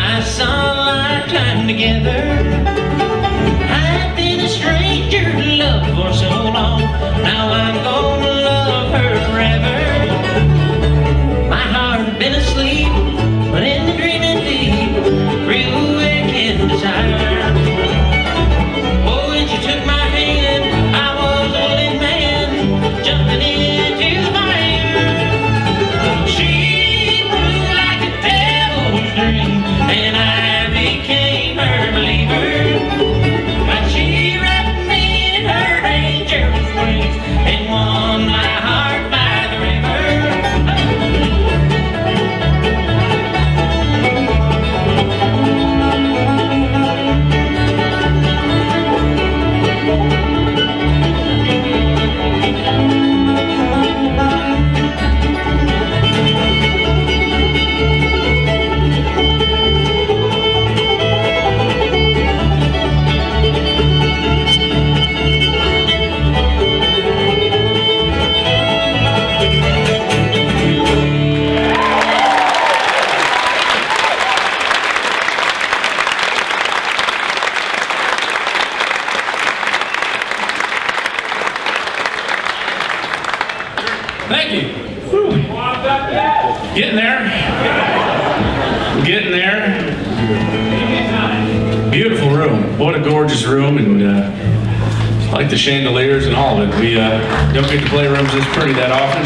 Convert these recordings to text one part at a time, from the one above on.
I saw a lifetime together. I've been a stranger to love for so long. Now I'm gonna love her forever. My heart had been asleep, but in the dreaming deep, real awakened desire. Oh, when she took my hand, I was a willing man, jumping into the fire. She blew like a devil's dream, and I became her believer. But she wrapped me in her angel's wings and won my heart by the river. Thank you. Whew. Getting there. Getting there. Beautiful room. What a gorgeous room, and I like the chandeliers and all of it. We don't get to play rooms this pretty that often.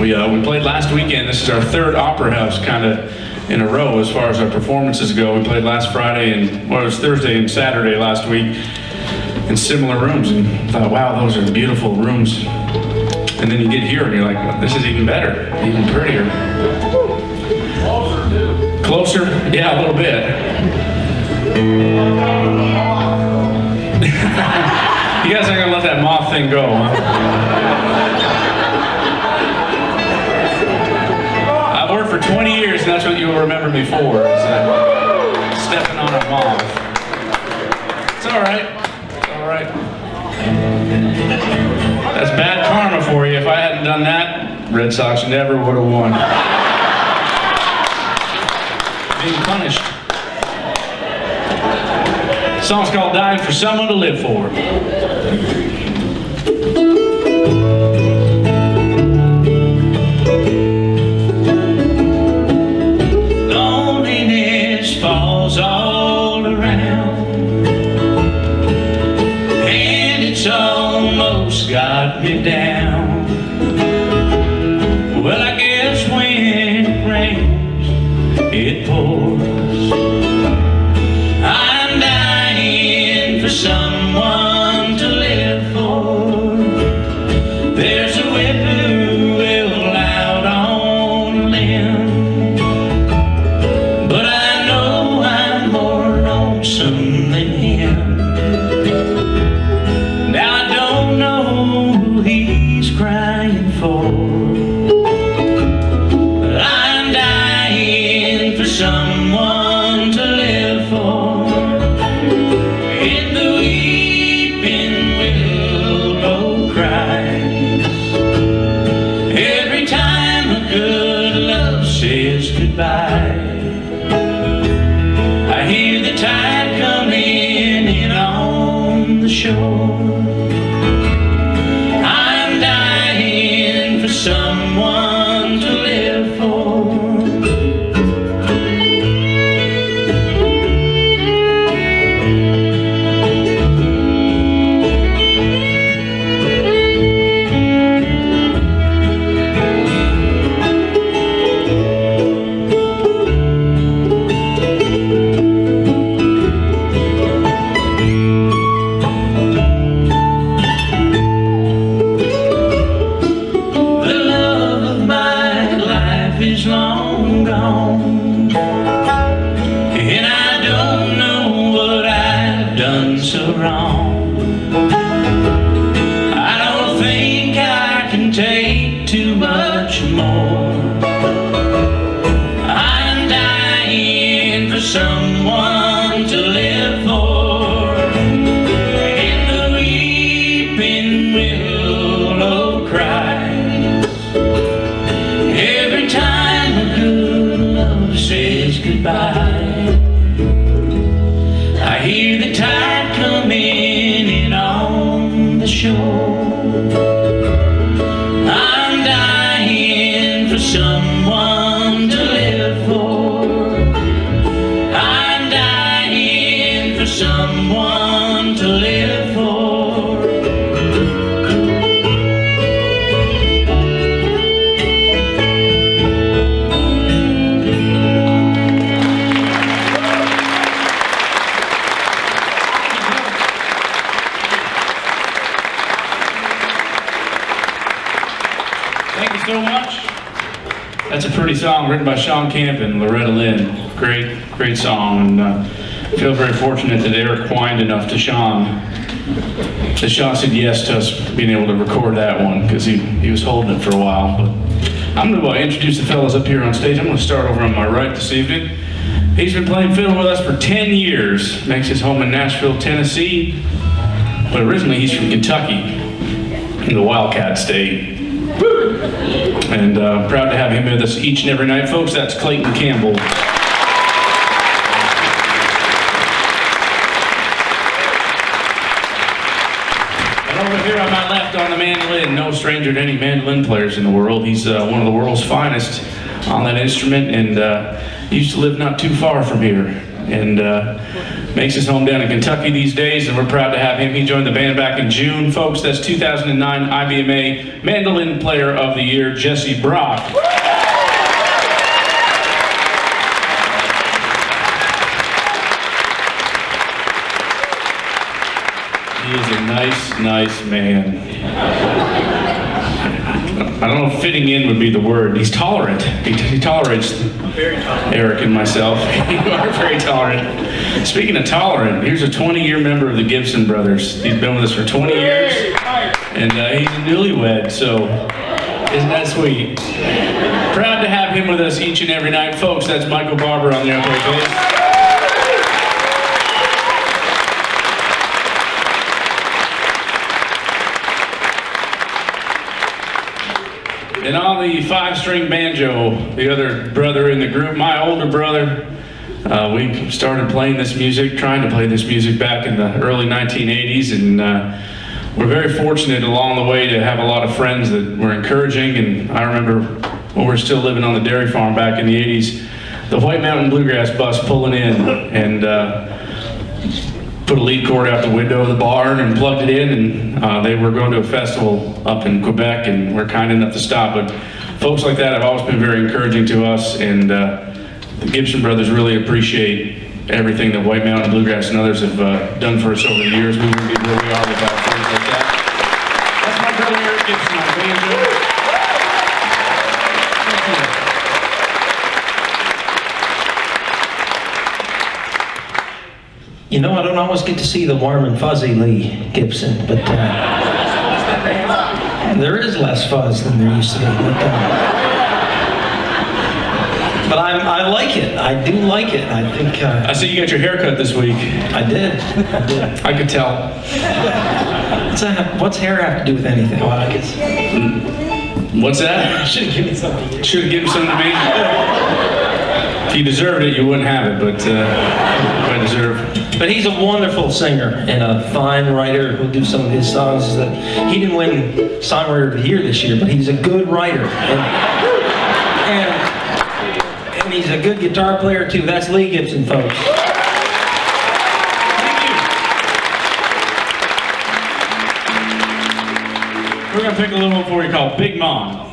We played last weekend. This is our third Opera House kind of in a row as far as our performances go. We played last Friday and, well, it was Thursday and Saturday last week in similar rooms, and thought, wow, those are beautiful rooms. And then you get here and you're like, well, this is even better, even prettier. Closer too. Closer? Yeah, a little bit. You guys aren't gonna let that moth thing go, huh? I've worked for 20 years, and that's what you'll remember me for, is stepping on a moth. It's all right. All right. That's bad karma for you. If I hadn't done that, Red Sox never would have won. Being punished. The song's called Dying for Someone to Live For. Loneliness falls all around, it's almost got me down. Well, I guess when it rains, it pours. I'm dying for someone to live for. There's a whippoorwill out on a limb, but I know I'm more lonesome than him. Crying for, but I'm dying for someone to live for. In the weeping willow cries, every time a good love says goodbye. I hear the tide coming in on the shore. Someone to live for. goodbye. I hear the tide coming in on the shore. I'm dying for someone to live for. I'm dying for someone to live for. So much. That's a pretty song written by Shawn Camp and Loretta Lynn. Great song. And I feel very fortunate that Eric whined enough to Shawn. That Shawn said yes to us being able to record that one because he was holding it for a while. But I'm going to introduce the fellas up here on stage. I'm going to start over on my right this evening. He's been playing fiddle with us for 10 years. Makes his home in Nashville, Tennessee. But originally he's from Kentucky, in the Wildcat State. And proud to have him with us each and every night, folks. That's Clayton Campbell. And over here on my left on the mandolin, no stranger to any mandolin players in the world. He's one of the world's finest on that instrument, and he used to live not too far from here. And makes his home down in Kentucky these days, and we're proud to have him. He joined the band back in June. Folks, that's 2009 IBMA Mandolin Player of the Year, Jesse Brock. He is a nice man. I don't know if fitting in would be the word. He's tolerant. He tolerates Eric and myself. You are very tolerant. Speaking of tolerant, here's a 20-year member of the Gibson Brothers. He's been with us for 20 years, and he's a newlywed, so isn't that sweet? Proud to have him with us each and every night. Folks, that's Michael Barber on the upright bass. And on the 5-string banjo, the other brother in the group, my older brother. We started playing this music, trying to play this music back in the early 1980s, and we're very fortunate along the way to have a lot of friends that were encouraging. And I remember when we were still living on the dairy farm back in the 80s, the White Mountain Bluegrass bus pulling in and put a lead cord out the window of the barn and plugged it in, and they were going to a festival up in Quebec and were kind enough to stop. But folks like that have always been very encouraging to us, and the Gibson Brothers really appreciate everything that White Mountain Bluegrass and others have done for us over the years. We wouldn't be where we are without things like that. That's my brother Eric Gibson on banjo. You know, I don't always get to see the warm and fuzzy Leigh Gibson, but there is less fuzz than there used to be. But I like it. I do like it. I think. I see you got your hair cut this week. I did. I could tell. What's hair have to do with anything? Well, I guess. What's that? Should have given something. Should have given something to me. If you deserved it, you wouldn't have it. But I deserve. But he's a wonderful singer and a fine writer who'll do some of his songs. That he didn't win Songwriter of the Year this year, but he's a good writer. And he's a good guitar player too. That's Leigh Gibson, folks. Thank you. We're gonna pick a little one for you called Big Mom.